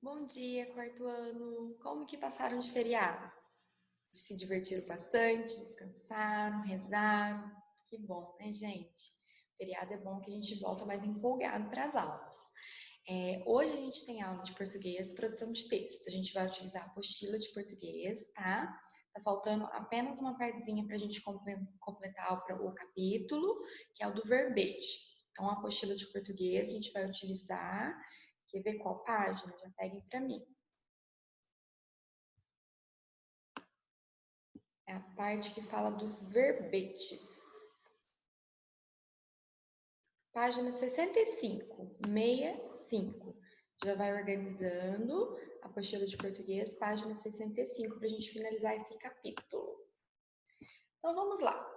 Bom dia, quarto ano. Como que passaram de feriado? Se divertiram bastante, descansaram, rezaram? Que bom, né, gente? Feriado é bom que a gente volta mais empolgado para as aulas. Hoje a gente tem aula de português, produção de texto. A gente vai utilizar a apostila de português, tá? Tá faltando apenas uma partezinha para a gente completar o capítulo, que é o do verbete. Então, a apostila de português a gente vai utilizar. Quer ver qual página? Já peguem para mim. É a parte que fala dos verbetes. Página 65, 65. Já vai organizando a apostila de português, página 65, para a gente finalizar esse capítulo. Então vamos lá.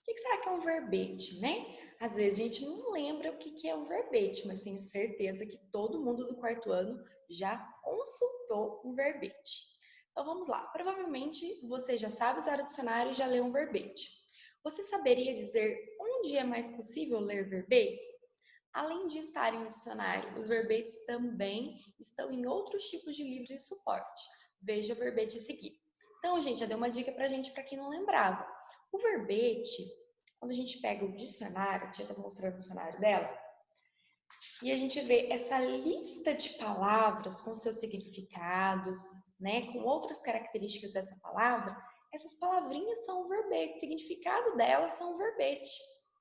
O que será que é um verbete, né? Às vezes a gente não lembra o que é um verbete, mas tenho certeza que todo mundo do quarto ano já consultou um verbete. Então vamos lá. Provavelmente você já sabe usar o dicionário e já leu um verbete. Você saberia dizer onde é mais possível ler verbetes? Além de estarem no dicionário, os verbetes também estão em outros tipos de livros de suporte. Veja o verbete a seguir. Então, gente, já deu uma dica pra gente, para quem não lembrava. O verbete, quando a gente pega o dicionário, a tia está mostrando o dicionário dela, e a gente vê essa lista de palavras com seus significados, né, com outras características dessa palavra, essas palavrinhas são o verbete, o significado delas são o verbete,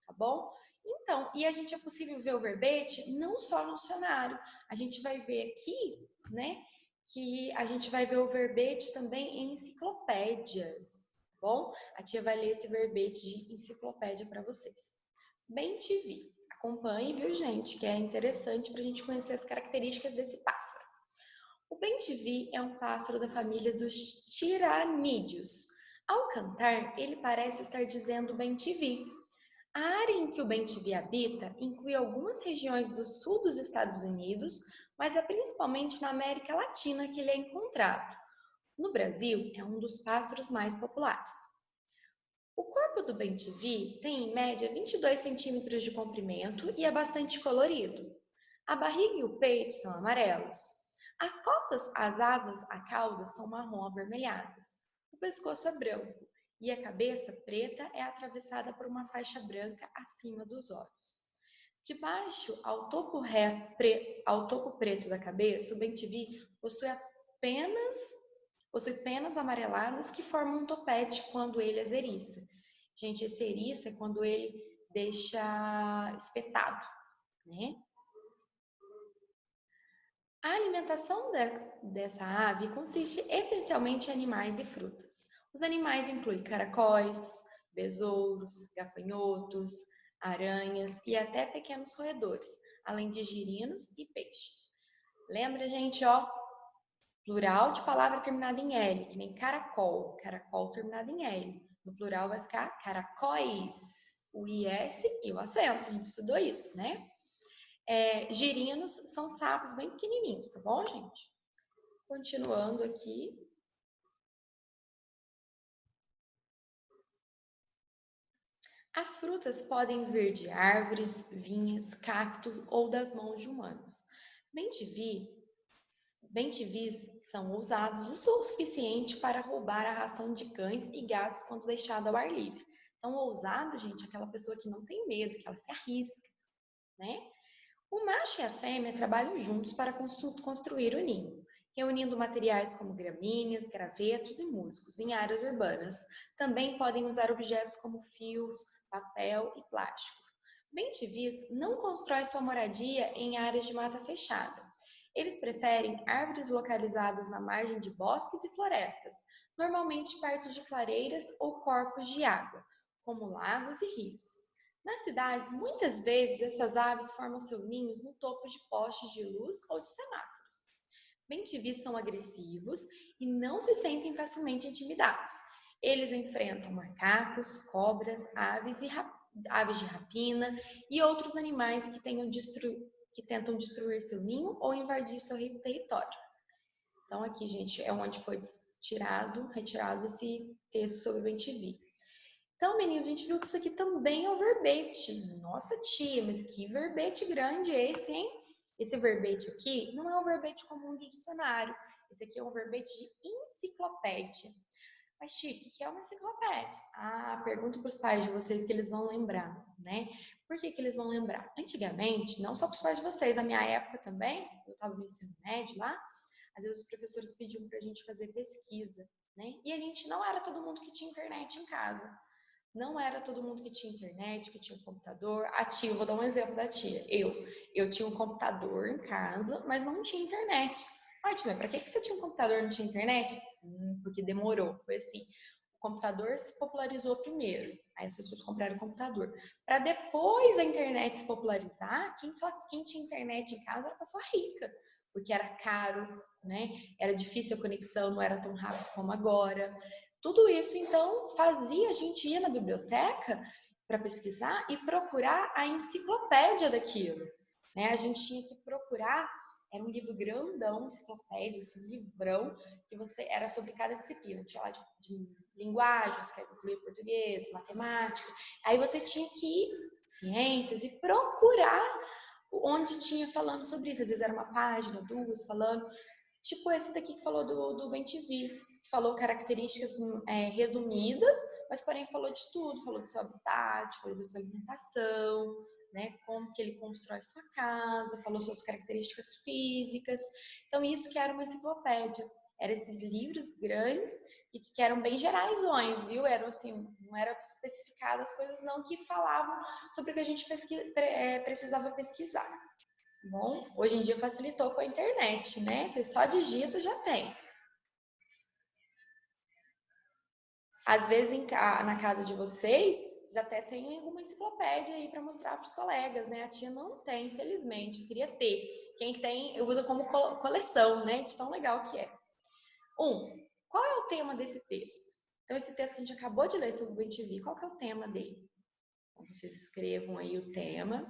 tá bom? Então, e a gente é possível ver o verbete não só no dicionário, a gente vai ver aqui, né, que a gente vai ver o verbete também em enciclopédias, tá bom? A tia vai ler esse verbete de enciclopédia para vocês. Bem-te-vi. Acompanhe, viu, gente? Que é interessante para a gente conhecer as características desse pássaro. O bem-te-vi é um pássaro da família dos tiranídeos. Ao cantar, ele parece estar dizendo bem-te-vi. A área em que o bem-te-vi habita inclui algumas regiões do sul dos Estados Unidos, mas é principalmente na América Latina que ele é encontrado. No Brasil, é um dos pássaros mais populares. O corpo do bem-te-vi tem, em média, 22 centímetros de comprimento e é bastante colorido. A barriga e o peito são amarelos. As costas, as asas, a cauda são marrom avermelhadas. O pescoço é branco e a cabeça preta é atravessada por uma faixa branca acima dos olhos. De baixo ao topo preto da cabeça, o bem-te-vi possui penas amareladas que formam um topete quando ele as eriça. Gente, esse eriça é quando ele deixa espetado, né? A alimentação dessa ave consiste essencialmente em animais e frutas. Os animais incluem caracóis, besouros, gafanhotos, aranhas e até pequenos roedores, além de girinos e peixes. Lembra, gente, ó, plural de palavra terminada em L, que nem caracol, caracol terminado em L. No plural vai ficar caracóis, o IS e o acento, a gente estudou isso, né? Girinos são sapos bem pequenininhos, tá bom, gente? Continuando aqui. As frutas podem vir de árvores, vinhas, cactos ou das mãos de humanos. Bem-te-vis são ousados o suficiente para roubar a ração de cães e gatos quando deixado ao ar livre. Então, ousado, gente, é aquela pessoa que não tem medo, que ela se arrisca, né? O macho e a fêmea trabalham juntos para construir o ninho, reunindo materiais como gramíneas, gravetos e musgos em áreas urbanas. Também podem usar objetos como fios, papel e plástico. Bem-te-vis não constrói sua moradia em áreas de mata fechada. Eles preferem árvores localizadas na margem de bosques e florestas, normalmente perto de clareiras ou corpos de água, como lagos e rios. Nas cidades, muitas vezes essas aves formam seus ninhos no topo de postes de luz ou de semáforos. Bem-te-vis são agressivos e não se sentem facilmente intimidados. Eles enfrentam macacos, cobras, aves de rapina e outros animais que tentam destruir seu ninho ou invadir seu território. Então, aqui, gente, é onde foi retirado esse texto sobre o bem-te-vi. Então, meninos, a gente viu que isso aqui também é um verbete. Nossa, tia, mas que verbete grande é esse, hein? Esse verbete aqui não é um verbete comum de dicionário. Esse aqui é um verbete de enciclopédia. Mas, Chique, o que é uma enciclopédia? Pergunto para os pais de vocês que eles vão lembrar, né? Por que eles vão lembrar? Antigamente, não só para os pais de vocês, na minha época também, eu estava no ensino médio lá, às vezes os professores pediam para a gente fazer pesquisa, né? E a gente não era todo mundo que tinha internet em casa. Não era todo mundo que tinha internet, que tinha um computador. A tia, eu vou dar um exemplo da tia. Eu tinha um computador em casa, mas não tinha internet. Ai, tia, pra que você tinha um computador e não tinha internet? Porque demorou. Foi assim. O computador se popularizou primeiro. Aí as pessoas compraram o computador. Para depois a internet se popularizar, quem tinha internet em casa era a pessoa rica. Porque era caro, né? Era difícil a conexão, não era tão rápido como agora. Tudo isso, então, fazia a gente ir na biblioteca para pesquisar e procurar a enciclopédia daquilo. Né? A gente tinha que procurar, era um livro grandão, enciclopédia, esse livrão, que você era sobre cada disciplina. Tinha lá de linguagens, que incluía português, matemática. Aí você tinha que ir ciências e procurar onde tinha falando sobre isso. Às vezes era uma página, duas, falando. Tipo esse daqui que falou do BenTV, falou características resumidas, mas porém falou de tudo, falou do seu habitat, falou da sua alimentação, né, como que ele constrói sua casa, falou suas características físicas. Então isso que era uma enciclopédia, eram esses livros grandes e que eram bem gerais, viu? Eram assim, não eram especificadas as coisas não que falavam sobre o que a gente precisava pesquisar. Bom, hoje em dia facilitou com a internet, né? Você só digita já tem. Às vezes na casa de vocês até tem alguma enciclopédia aí para mostrar para os colegas, né? A tia não tem, infelizmente. Eu queria ter. Quem tem, eu uso como coleção, né? De tão legal que é. Qual é o tema desse texto? Então, esse texto que a gente acabou de ler sobre o BenTV, qual que é o tema dele? Então, vocês escrevam aí o tema.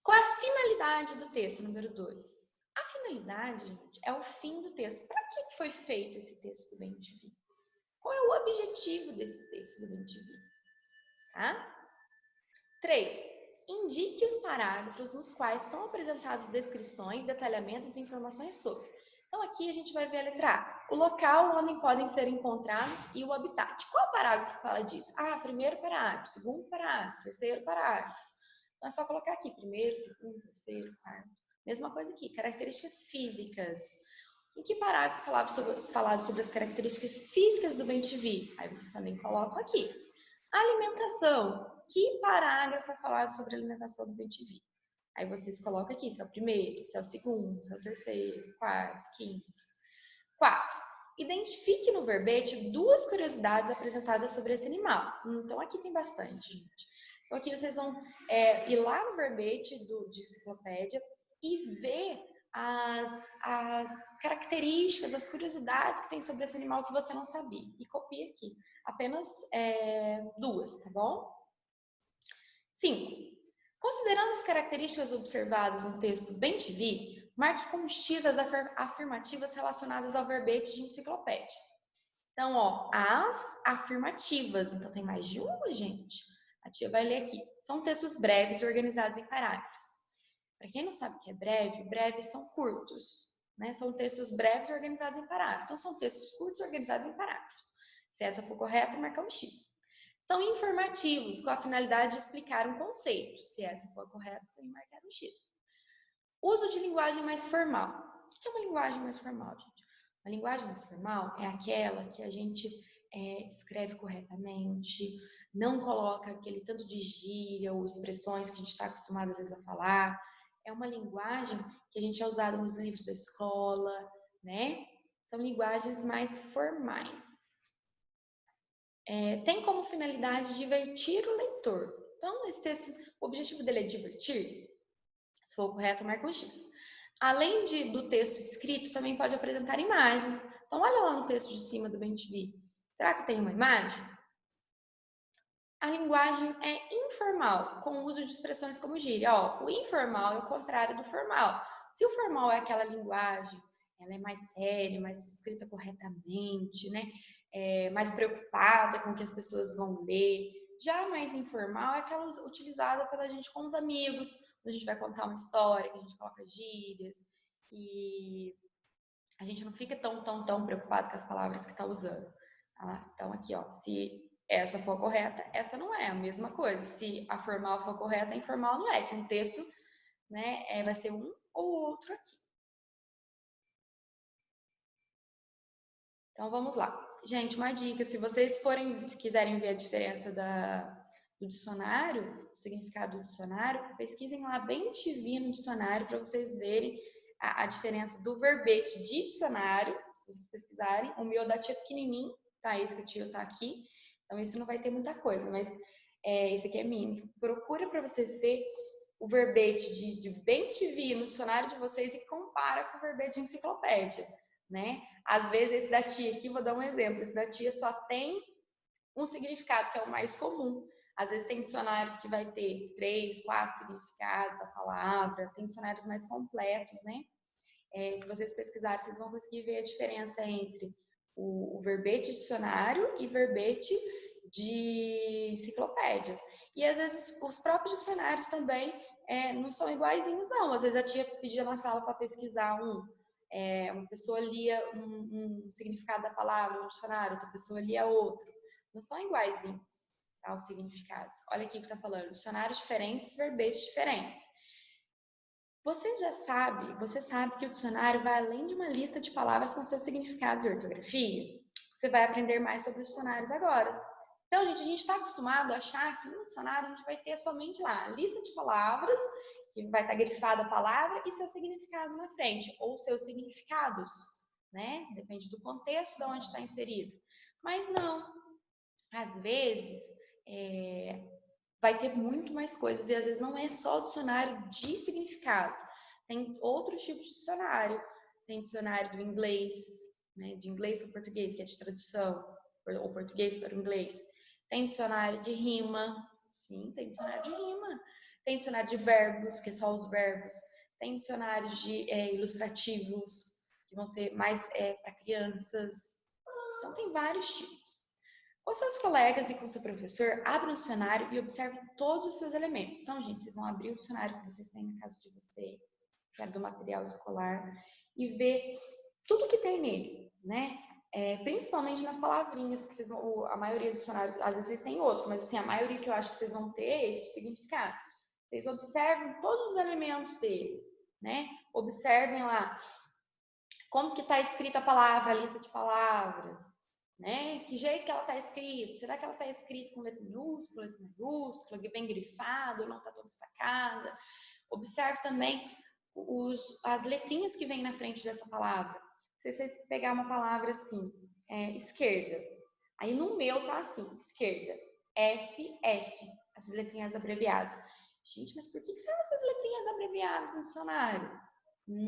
Qual é a finalidade do texto, número 2? A finalidade, gente, é o fim do texto. Para que foi feito esse texto do BenTV? Qual é o objetivo desse texto do BenTV? Tá? 3. Indique os parágrafos nos quais são apresentados descrições, detalhamentos e informações sobre. Então, aqui a gente vai ver a letra A. O local onde podem ser encontrados e o habitat. Qual parágrafo fala disso? Primeiro parágrafo, segundo parágrafo, terceiro parágrafo. Então, é só colocar aqui, primeiro, segundo, terceiro, quarto. Mesma coisa aqui, características físicas. Em que parágrafo falado sobre as características físicas do BenTV? Aí vocês também colocam aqui. Alimentação. Que parágrafo é falado sobre a alimentação do BenTV? Aí vocês colocam aqui, se é o primeiro, se é o segundo, se é o terceiro, quarto, quinto. 4. Identifique no verbete 2 curiosidades apresentadas sobre esse animal. Então, aqui tem bastante, gente. Então, aqui vocês vão ir lá no verbete de enciclopédia e ver as características, as curiosidades que tem sobre esse animal que você não sabia. E copia aqui. Apenas 2, tá bom? 5. Considerando as características observadas no texto BenTV, marque com X as afirmativas relacionadas ao verbete de enciclopédia. Então, as afirmativas. Então, tem mais de uma, gente. A tia vai ler aqui. São textos breves organizados em parágrafos. Para quem não sabe o que é breve, breves são curtos, né? São textos breves organizados em parágrafos. Então, são textos curtos organizados em parágrafos. Se essa for correta, marca um X. São informativos, com a finalidade de explicar um conceito. Se essa for correta, também marcar um X. Uso de linguagem mais formal. O que é uma linguagem mais formal, gente? Uma linguagem mais formal é aquela que a gente escreve corretamente, não coloca aquele tanto de gíria ou expressões que a gente está acostumado às vezes a falar. É uma linguagem que a gente é usada nos livros da escola, né? São linguagens mais formais. Tem como finalidade divertir o leitor. Então, esse texto, o objetivo dele é divertir. Se for correto, marca um X. Além do texto escrito, também pode apresentar imagens. Então, olha lá no texto de cima do BenTV. Será que tem uma imagem? A linguagem é informal, com o uso de expressões como gíria. O informal é o contrário do formal. Se o formal é aquela linguagem, ela é mais séria, mais escrita corretamente, né? Mais preocupada com o que as pessoas vão ler. Já a mais informal é aquela utilizada pela gente com os amigos, quando a gente vai contar uma história, que a gente coloca gírias, e a gente não fica tão preocupado com as palavras que está usando. Tá? Então, aqui, ó, se essa for correta, essa não é a mesma coisa. Se a formal for correta, a informal não é. Que um texto, né, vai ser um ou outro aqui. Então, vamos lá. Gente, uma dica, se vocês quiserem ver a diferença do dicionário, o significado do dicionário, pesquisem lá bem TV no dicionário para vocês verem a diferença do verbete de dicionário, se vocês pesquisarem. O meu da tia pequenininho, tá? Esse que o tio tá aqui. Então, isso não vai ter muita coisa, mas esse aqui é mínimo. Então, procura para vocês verem o verbete de bem TV no dicionário de vocês e compara com o verbete de enciclopédia, né? Às vezes, esse da tia aqui, vou dar um exemplo, esse da tia só tem um significado, que é o mais comum. Às vezes tem dicionários que vai ter 3, 4 significados da palavra, tem dicionários mais completos, né? Se vocês pesquisarem, vocês vão conseguir ver a diferença entre o verbete de dicionário e verbete de enciclopédia. E às vezes os próprios dicionários também não são iguaizinhos, não. Às vezes a tia pedia na sala para pesquisar uma pessoa lia um significado da palavra no dicionário, outra pessoa lia outro. Não são iguaizinhos, tá, os significados. Olha aqui o que está falando. Dicionários diferentes, verbetes diferentes. Você sabe que o dicionário vai além de uma lista de palavras com seus significados e ortografia? Você vai aprender mais sobre os dicionários agora. Então, gente, a gente está acostumado a achar que no dicionário a gente vai ter somente lá a lista de palavras, que vai estar grifada a palavra e seu significado na frente, ou seus significados, né? Depende do contexto de onde está inserido. Mas não. Às vezes, vai ter muito mais coisas, e às vezes não é só o dicionário de significado. Tem outros tipos de dicionário. Tem dicionário do inglês, né, de inglês para português, que é de tradução, ou português para o inglês. Tem dicionário de rima, sim, tem dicionário de rima. Tem dicionário de verbos, que é só os verbos. Tem dicionários de ilustrativos, que vão ser mais para crianças. Então, tem vários tipos. Com seus colegas e com seu professor, abra o dicionário e observe todos os seus elementos. Então, gente, vocês vão abrir o dicionário que vocês têm na casa de vocês, que é do material escolar, e ver tudo que tem nele, né? Principalmente nas palavrinhas, que vocês vão, a maioria do dicionário, às vezes vocês têm outro, mas assim, a maioria que eu acho que vocês vão ter é esse significado. Vocês observem todos os elementos dele, né? Observem lá como que está escrita a palavra, a lista de palavras, né? Que jeito que ela está escrita? Será que ela está escrita com letra minúscula, bem grifada, ou não está tão destacada? Observe também as letrinhas que vêm na frente dessa palavra. Se vocês pegar uma palavra assim, esquerda, aí no meu tá assim, esquerda, S, F, essas letrinhas abreviadas. Gente, mas por que serão essas letrinhas abreviadas no dicionário?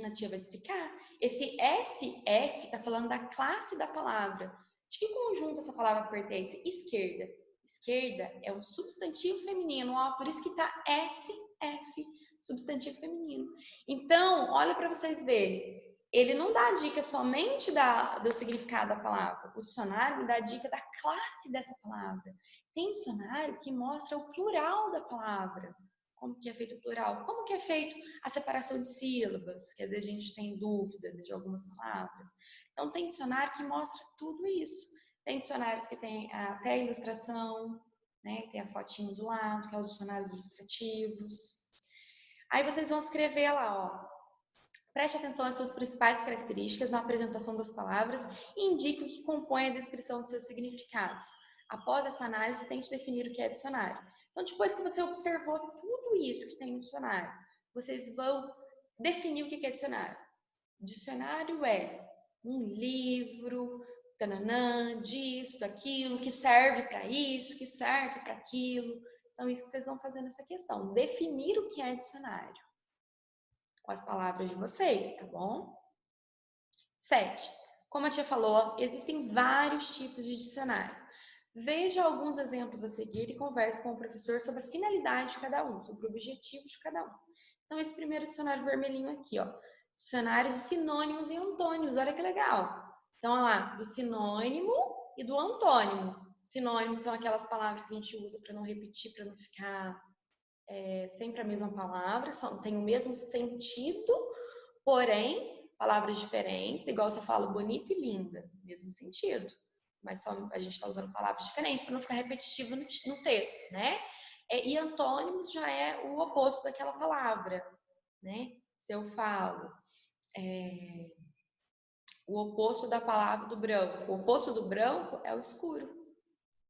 A tia vai explicar. Esse SF está falando da classe da palavra. De que conjunto essa palavra pertence? Esquerda. Esquerda é um substantivo feminino, ó, por isso que está SF, substantivo feminino. Então, olha para vocês verem. Ele não dá dica somente do significado da palavra. O dicionário dá dica da classe dessa palavra. Tem dicionário que mostra o plural da palavra. Como que é feito o plural? Como que é feito a separação de sílabas? Que às vezes a gente tem dúvida de algumas palavras. Então, tem dicionário que mostra tudo isso. Tem dicionários que tem até a ilustração, né? Tem a fotinho do lado, que é os dicionários ilustrativos. Aí vocês vão escrever lá, ó. Preste atenção às suas principais características na apresentação das palavras e indique o que compõe a descrição de seus significados. Após essa análise, tente definir o que é dicionário. Então, depois que você observou tudo isso que tem no dicionário, vocês vão definir o que é dicionário. Dicionário é um livro, tananã, disso, daquilo, que serve para isso, que serve para aquilo. Então, isso que vocês vão fazer nessa questão. Definir o que é dicionário. Com as palavras de vocês, tá bom? 7. Como a tia falou, existem vários tipos de dicionário. Veja alguns exemplos a seguir e converse com o professor sobre a finalidade de cada um, sobre o objetivo de cada um. Então, esse primeiro dicionário vermelhinho aqui, ó. Dicionário de sinônimos e antônimos, olha que legal. Então, olha lá, do sinônimo e do antônimo. Sinônimos são aquelas palavras que a gente usa para não repetir, para não ficar sempre a mesma palavra, tem o mesmo sentido, porém, palavras diferentes, igual se eu falo bonita e linda, mesmo sentido, mas só a gente está usando palavras diferentes para não ficar repetitivo no texto, né? E antônimos já é o oposto daquela palavra, né? Se eu falo o oposto da palavra do branco, o oposto do branco é o escuro.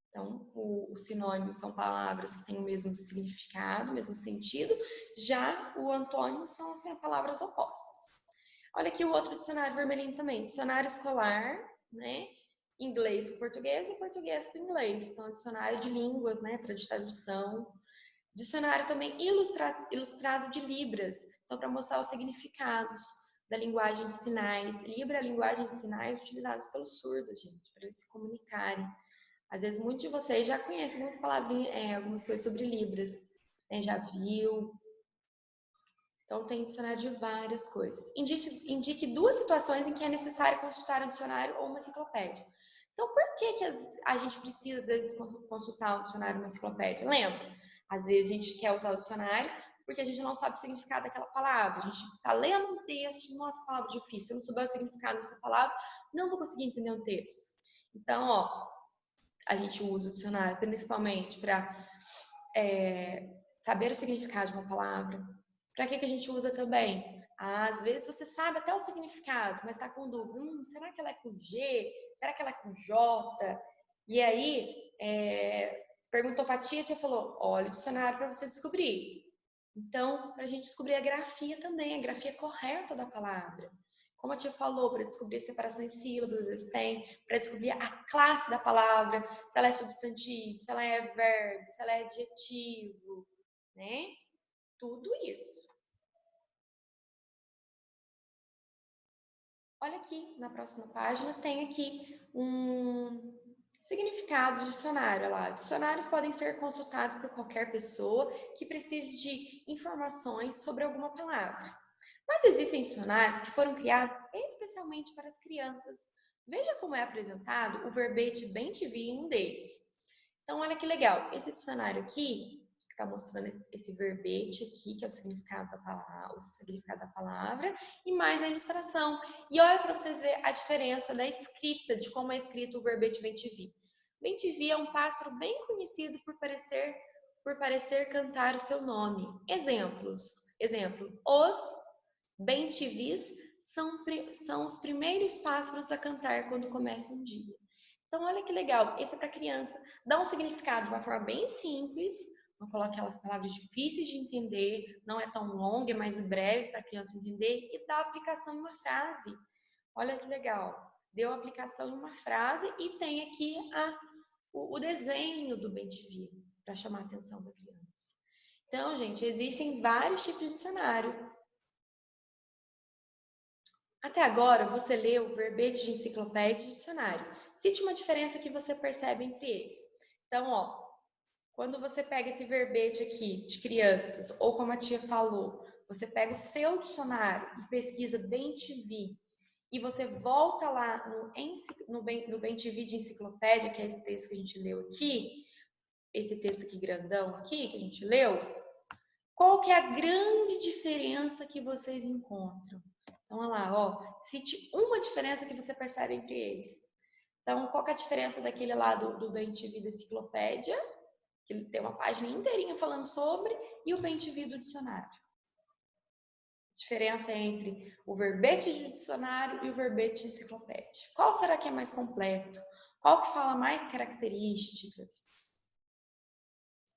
Então, os sinônimos são palavras que têm o mesmo significado, o mesmo sentido, já o antônimo são assim, palavras opostas. Olha aqui o outro dicionário vermelhinho também, dicionário escolar, né? Inglês para português e português para inglês. Então, dicionário de línguas, né? De tradução. Dicionário também ilustrado de Libras, então para mostrar os significados da linguagem de sinais. Libra é a linguagem de sinais utilizada pelos surdos, gente, para eles se comunicarem. Às vezes, muitos de vocês já conhecem algumas palavrinhas, algumas coisas sobre Libras, né? Já viu. Então, tem dicionário de várias coisas. Indique 2 situações em que é necessário consultar um dicionário ou uma enciclopédia. Então, por que a gente precisa, às vezes, consultar um dicionário ou uma enciclopédia? Lembra? Às vezes, a gente quer usar o dicionário porque a gente não sabe o significado daquela palavra. A gente está lendo um texto, nossa, palavra difícil, se eu não souber o significado dessa palavra, não vou conseguir entender um texto. Então, a gente usa o dicionário principalmente para saber o significado de uma palavra. Para que a gente usa também? Às vezes você sabe até o significado, mas está com dúvida. Será que ela é com G? Será que ela é com J? E aí, perguntou para a tia falou, olha o dicionário para você descobrir. Então, para a gente descobrir a grafia também, a grafia correta da palavra. Como a tia falou, para descobrir a separação em sílabas, às vezes tem, para descobrir a classe da palavra, se ela é substantivo, se ela é verbo, se ela é adjetivo, né? Tudo isso. Olha aqui, na próxima página, tem aqui um significado de dicionário. Olha lá. Dicionários podem ser consultados por qualquer pessoa que precise de informações sobre alguma palavra. Mas existem dicionários que foram criados especialmente para as crianças. Veja como é apresentado o verbete bem-te-vi em um deles. Então, olha que legal. Esse dicionário aqui, que está mostrando esse verbete aqui, que é o significado da palavra, e mais a ilustração. E olha para vocês verem a diferença da escrita, de como é escrito o verbete bem-te-vi. Bem-te-vi é um pássaro bem conhecido por parecer cantar o seu nome. Exemplo, os bem-te-vis são os primeiros pássaros a cantar quando começa um dia. Então, olha que legal. Esse é para criança. Dá um significado de uma forma bem simples. Não coloque aquelas palavras difíceis de entender. Não é tão longa, é mais breve para a criança entender. E dá a aplicação em uma frase. Olha que legal. Deu a aplicação em uma frase e tem aqui o desenho do bem-te-vi para chamar a atenção da criança. Então, gente, existem vários tipos de dicionário. Até agora, você leu verbete de enciclopédia e dicionário. Cite uma diferença que você percebe entre eles. Então, quando você pega esse verbete aqui de crianças, ou como a tia falou, você pega o seu dicionário e pesquisa bem-te-vi, e você volta lá no bem-te-vi de enciclopédia, que é esse texto que a gente leu aqui, esse texto aqui grandão aqui, que a gente leu, qual que é a grande diferença que vocês encontram? Então, olha lá, cite uma diferença que você percebe entre eles. Então, qual que é a diferença daquele lá do bem-te-vi da enciclopédia, que ele tem uma página inteirinha falando sobre, e o bem-te-vi do dicionário? A diferença entre o verbete de dicionário e o verbete de enciclopédia. Qual será que é mais completo? Qual que fala mais características?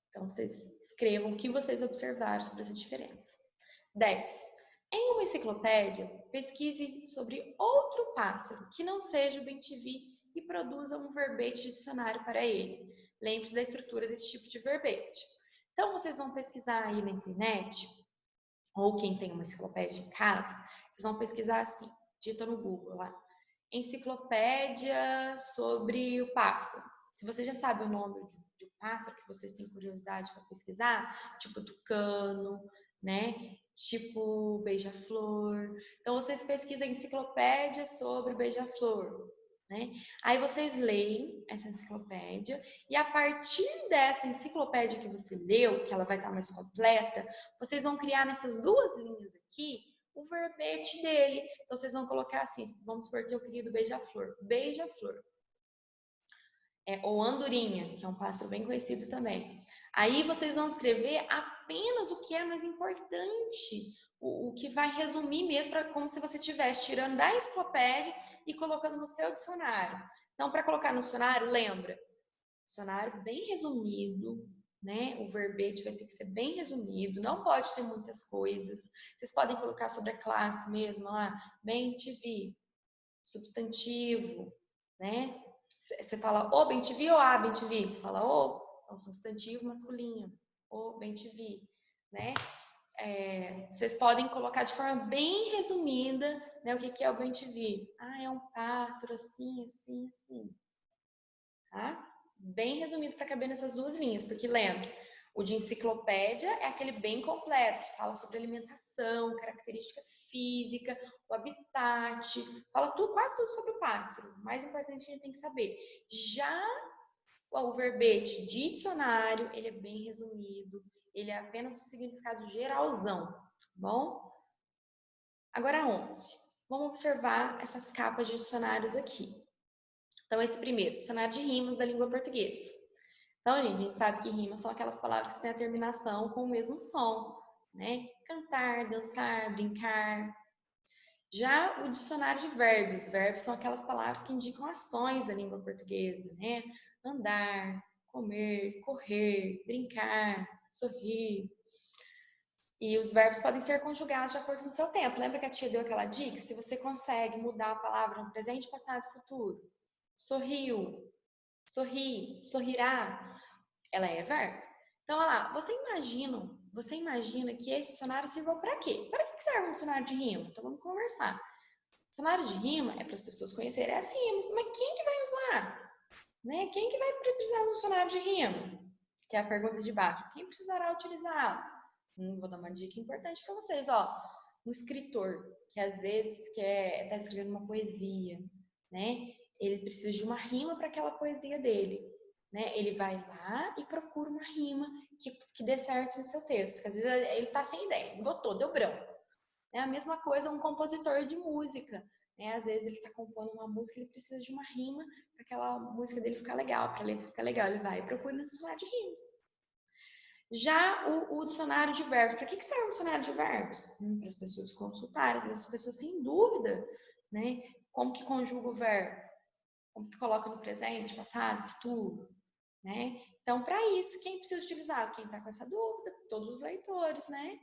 Então, vocês escrevam o que vocês observaram sobre essa diferença. 10. Em uma enciclopédia, pesquise sobre outro pássaro que não seja o bem-te-vi e produza um verbete de dicionário para ele. Lembre-se da estrutura desse tipo de verbete. Então, vocês vão pesquisar aí na internet, ou quem tem uma enciclopédia em casa, vocês vão pesquisar assim, digita no Google lá, enciclopédia sobre o pássaro. Se você já sabe o nome de um pássaro que vocês têm curiosidade para pesquisar, tipo tucano, né? Tipo beija-flor. Então, vocês pesquisam enciclopédia sobre beija-flor, né? Aí vocês leem essa enciclopédia e a partir dessa enciclopédia que você leu, que ela vai estar mais completa, vocês vão criar nessas duas linhas aqui o verbete dele. Então vocês vão colocar assim, vamos supor que eu crio do beija-flor. Beija-flor. Ou andorinha, que é um pássaro bem conhecido também. Aí vocês vão escrever apenas o que é mais importante, o que vai resumir mesmo, como se você estivesse tirando da enciclopédia e colocando no seu dicionário. Então, para colocar no dicionário, lembra, dicionário bem resumido, né? O verbete vai ter que ser bem resumido, não pode ter muitas coisas. Vocês podem colocar sobre a classe mesmo lá, bem-te-vi, substantivo, né? Você fala o bem-te-vi ou a bem-te-vi? Você fala o, então substantivo masculino, o bem-te-vi, né? Vocês podem colocar de forma bem resumida, né, o que é o bem-te-vi. Ah, é um pássaro assim, assim, assim. Tá? Bem resumido para caber nessas duas linhas, porque lembra, o de enciclopédia é aquele bem completo, que fala sobre alimentação, característica física, o habitat, fala tudo, quase tudo sobre o pássaro. O mais importante que a gente tem que saber. Já o verbete de dicionário, ele é bem resumido, ele é apenas o significado geralzão, tá bom? Agora 11. Vamos observar essas capas de dicionários aqui. Então, esse primeiro, dicionário de rimas da língua portuguesa. Então, gente, a gente sabe que rimas são aquelas palavras que têm a terminação com o mesmo som, né? Cantar, dançar, brincar. Já o dicionário de verbos, verbos são aquelas palavras que indicam ações da língua portuguesa, né? Andar, comer, correr, brincar, sorrir. E os verbos podem ser conjugados de acordo com o seu tempo. Lembra que a tia deu aquela dica? Se você consegue mudar a palavra no presente, passado e futuro. Sorriu, sorri, sorrirá, ela é verbo. Então, olha lá, você imagina que esse dicionário sirva para quê? Para que serve um dicionário de rima? Então, vamos conversar. Dicionário de rima é para as pessoas conhecerem as rimas, mas quem que vai usar? Né? Quem que vai precisar de um dicionário de rima? Que é a pergunta de baixo. Quem precisará utilizá-lo? Vou dar uma dica importante para vocês, ó. Um escritor que às vezes está escrevendo uma poesia, né? Ele precisa de uma rima para aquela poesia dele, né? Ele vai lá e procura uma rima que dê certo no seu texto. Porque às vezes ele está sem ideia, esgotou, deu branco. É a mesma coisa um compositor de música, né? Às vezes ele está compondo uma música, ele precisa de uma rima para aquela música dele ficar legal, para a letra ficar legal. Ele vai e procura no dicionário de rimas. Já o dicionário de verbos, para que serve o dicionário de verbos? Para as pessoas consultarem, às vezes as pessoas têm dúvida, né? Como que conjuga o verbo? Como que coloca no presente, passado, futuro, né? Então, para isso, quem precisa utilizar? Quem está com essa dúvida? Todos os leitores, né?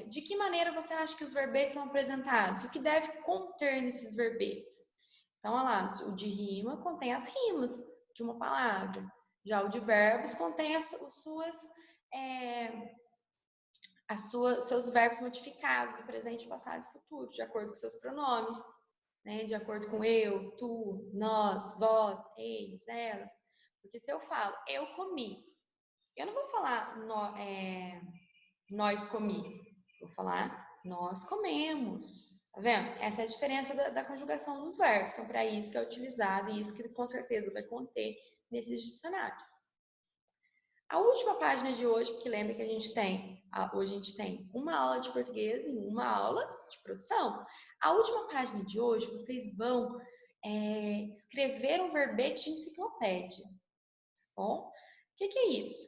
De que maneira você acha que os verbetes são apresentados? O que deve conter nesses verbetes? Então, olha lá, o de rima contém as rimas de uma palavra. Já o de verbos contém seus verbos modificados do presente, passado e futuro, de acordo com seus pronomes, né? De acordo com eu, tu, nós, vós, eles, elas. Porque se eu falo eu comi, eu não vou falar nós comi, vou falar nós comemos. Tá vendo? Essa é a diferença da conjugação dos verbos. Então, para isso que é utilizado e isso que com certeza vai conter nesses dicionários. A última página de hoje, porque lembra que hoje a gente tem uma aula de português e uma aula de produção. A última página de hoje, vocês vão escrever um verbete de enciclopédia. Bom, o que é isso?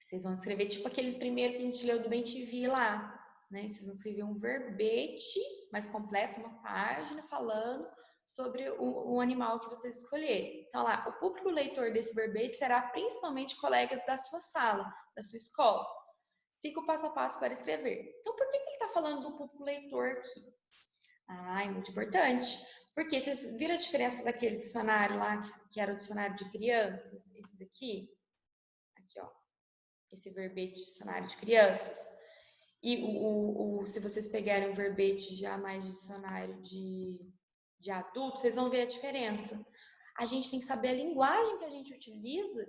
Vocês vão escrever tipo aquele primeiro que a gente leu do Bem-te-vi lá, né? Vocês vão escrever um verbete mais completo, uma página falando sobre o animal que vocês escolherem. Então, lá, o público leitor desse verbete será principalmente colegas da sua sala, da sua escola. Siga o passo a passo para escrever. Então, por que ele está falando do público leitor aqui? Ah, é muito importante. Porque vocês viram a diferença daquele dicionário lá, que era o dicionário de crianças? Esse daqui? Aqui, ó. Esse verbete de dicionário de crianças. E se vocês pegarem o verbete já mais de dicionário de adultos, vocês vão ver a diferença. A gente tem que saber a linguagem que a gente utiliza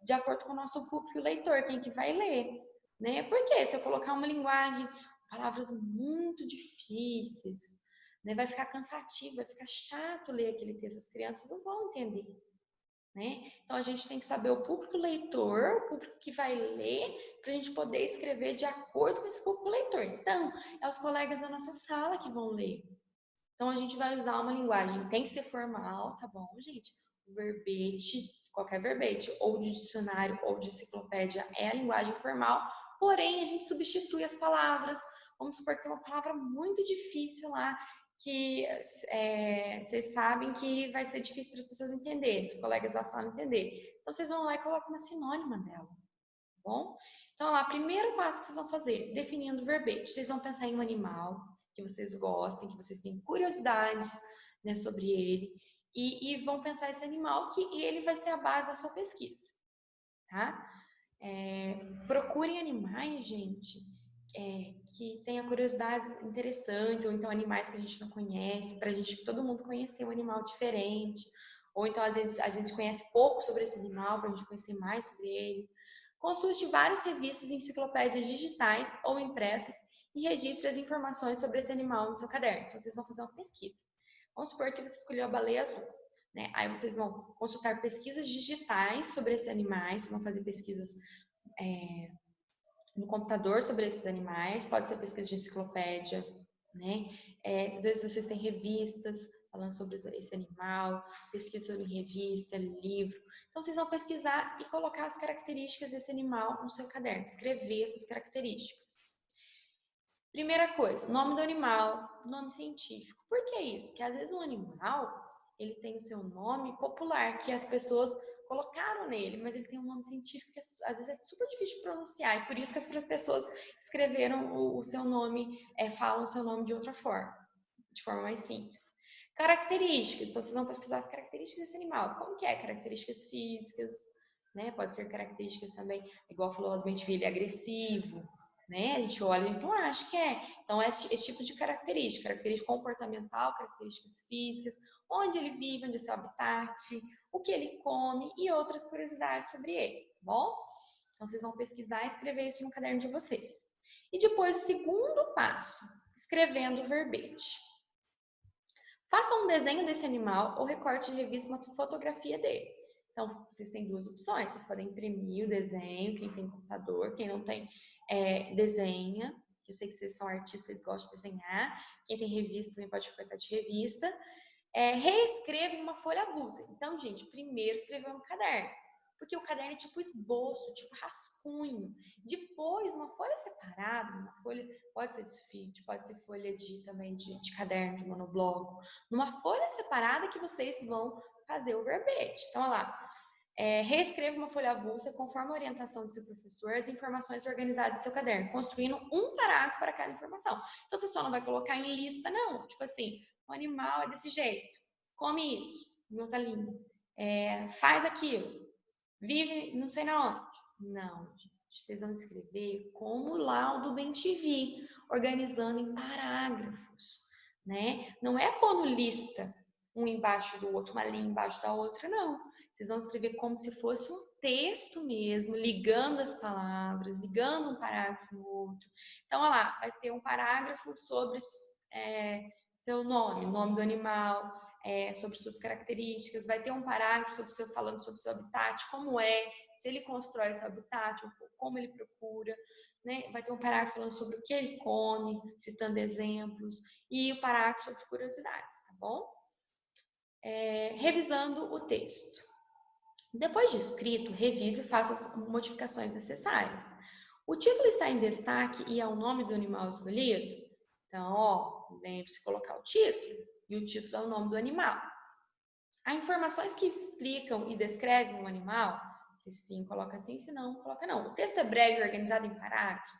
de acordo com o nosso público leitor, quem que vai ler. Né? Porque se eu colocar uma linguagem, palavras muito difíceis, né? Vai ficar cansativo, vai ficar chato ler aquele texto, as crianças não vão entender, né? Então, a gente tem que saber o público leitor, o público que vai ler, para a gente poder escrever de acordo com esse público leitor. Então, é os colegas da nossa sala que vão ler. Então, a gente vai usar uma linguagem, tem que ser formal, tá bom, gente? O verbete, qualquer verbete, ou de dicionário ou de enciclopédia, é a linguagem formal, porém, a gente substitui as palavras. Vamos supor que tem uma palavra muito difícil lá, que vocês sabem que vai ser difícil para as pessoas entenderem, os colegas da sala entenderem. Então, vocês vão lá e colocam uma sinônima dela, tá bom? Então, lá, primeiro passo que vocês vão fazer, definindo o verbete. Vocês vão pensar em um animal que vocês gostem, que vocês têm curiosidades, né, sobre ele, e vão pensar esse animal que ele vai ser a base da sua pesquisa, tá? Procurem animais, gente, que tenha curiosidades interessantes, ou então animais que a gente não conhece, para todo mundo conhecer um animal diferente, ou então às vezes a gente conhece pouco sobre esse animal, para a gente conhecer mais sobre ele. Consulte várias revistas e enciclopédias digitais ou impressas e registre as informações sobre esse animal no seu caderno. Então, vocês vão fazer uma pesquisa. Vamos supor que você escolheu a baleia azul, né? Aí vocês vão consultar pesquisas digitais sobre esses animais, vocês vão fazer pesquisas no computador sobre esses animais, pode ser pesquisa de enciclopédia, né? Às vezes vocês têm revistas falando sobre esse animal, pesquisa em revista, livro. Então, vocês vão pesquisar e colocar as características desse animal no seu caderno, escrever essas características. Primeira coisa, nome do animal, nome científico. Por que isso? Porque às vezes um animal, ele tem o seu nome popular, que as pessoas colocaram nele, mas ele tem um nome científico que às vezes é super difícil de pronunciar, e por isso que as pessoas escreveram o seu nome, falam o seu nome de outra forma, de forma mais simples. Características, então vocês vão pesquisar as características desse animal. Como que é? Características físicas, né? Pode ser características também, igual falou do Bentiville, agressivo, né? A gente olha e fala, acho que é. Então, esse tipo de característica comportamental, características físicas, onde ele vive, onde é seu habitat, o que ele come e outras curiosidades sobre ele, tá bom? Então, vocês vão pesquisar e escrever isso no caderno de vocês. E depois, o segundo passo, escrevendo o verbete. Faça um desenho desse animal ou recorte de revista, uma fotografia dele. Então, vocês têm duas opções. Vocês podem imprimir o desenho, quem tem computador, quem não tem, desenha. Eu sei que vocês são artistas e gostam de desenhar. Quem tem revista também pode recortar de revista. Reescreva em uma folha avulsa. Então, gente, primeiro escreveu no caderno. Porque o caderno é tipo esboço, tipo rascunho. Depois, uma folha separada, uma folha, pode ser de sulfite, pode ser folha também de caderno, de monobloco. Numa folha separada que vocês vão fazer o verbete. Então, olha lá. Reescreva uma folha avulsa conforme a orientação do seu professor, as informações organizadas no seu caderno, construindo um parágrafo para cada informação. Então, você só não vai colocar em lista, não. Tipo assim, o animal é desse jeito, come isso, em outra linha, faz aquilo, vive não sei na onde. Não, gente, vocês vão escrever como o laudo Bentiville, organizando em parágrafos, né? Não é pondo lista, um embaixo do outro, uma linha embaixo da outra, não. Vocês vão escrever como se fosse um texto mesmo, ligando as palavras, ligando um parágrafo no outro. Então, olha lá, vai ter um parágrafo sobre seu nome do animal, sobre suas características, vai ter um parágrafo falando sobre seu habitat, como se ele constrói esse habitat, como ele procura, né? Vai ter um parágrafo falando sobre o que ele come, citando exemplos, e o parágrafo sobre curiosidades, tá bom? Revisando o texto. Depois de escrito, revise e faça as modificações necessárias. O título está em destaque e é o nome do animal escolhido? Então, lembre-se de colocar o título, e o título é o nome do animal. Há informações que explicam e descrevem um animal? Se sim, coloca sim, se não, coloca não. O texto é breve e organizado em parágrafos?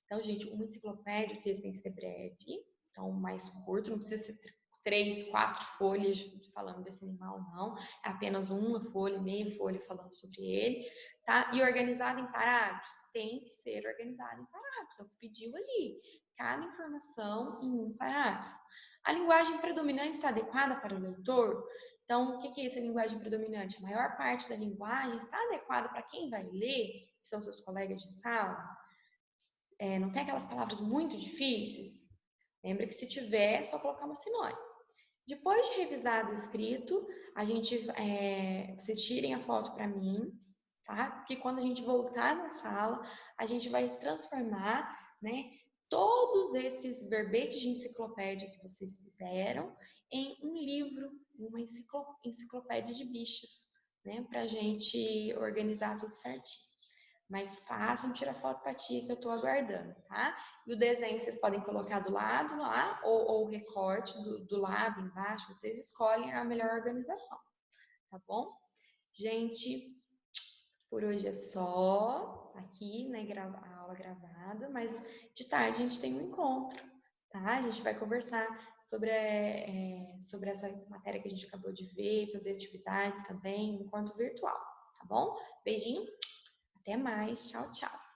Então, gente, uma enciclopédia, o texto tem que ser breve, então mais curto, não precisa ser 3, 4 folhas falando desse animal, não. É apenas uma folha, meia folha falando sobre ele, tá? E organizado em parágrafos? Tem que ser organizado em parágrafos, é o que pediu ali. Cada informação em um parágrafo. A linguagem predominante está adequada para o leitor? Então, o que é essa linguagem predominante? A maior parte da linguagem está adequada para quem vai ler, que são seus colegas de sala? Não tem aquelas palavras muito difíceis? Lembra que se tiver, é só colocar uma sinônimo. Depois de revisado o escrito, vocês tirem a foto para mim, tá? Porque quando a gente voltar na sala, a gente vai transformar, né, todos esses verbetes de enciclopédia que vocês fizeram em um livro, uma enciclopédia de bichos, né, para a gente organizar tudo certinho. Mas façam, tira foto para tia que eu estou aguardando, tá? E o desenho vocês podem colocar do lado lá, ou o recorte do lado, embaixo, vocês escolhem a melhor organização, tá bom? Gente, por hoje é só aqui, né, a aula gravada, mas de tarde a gente tem um encontro, tá? A gente vai conversar sobre essa matéria que a gente acabou de ver, fazer atividades também, um encontro virtual, tá bom? Beijinho, até mais, tchau, tchau.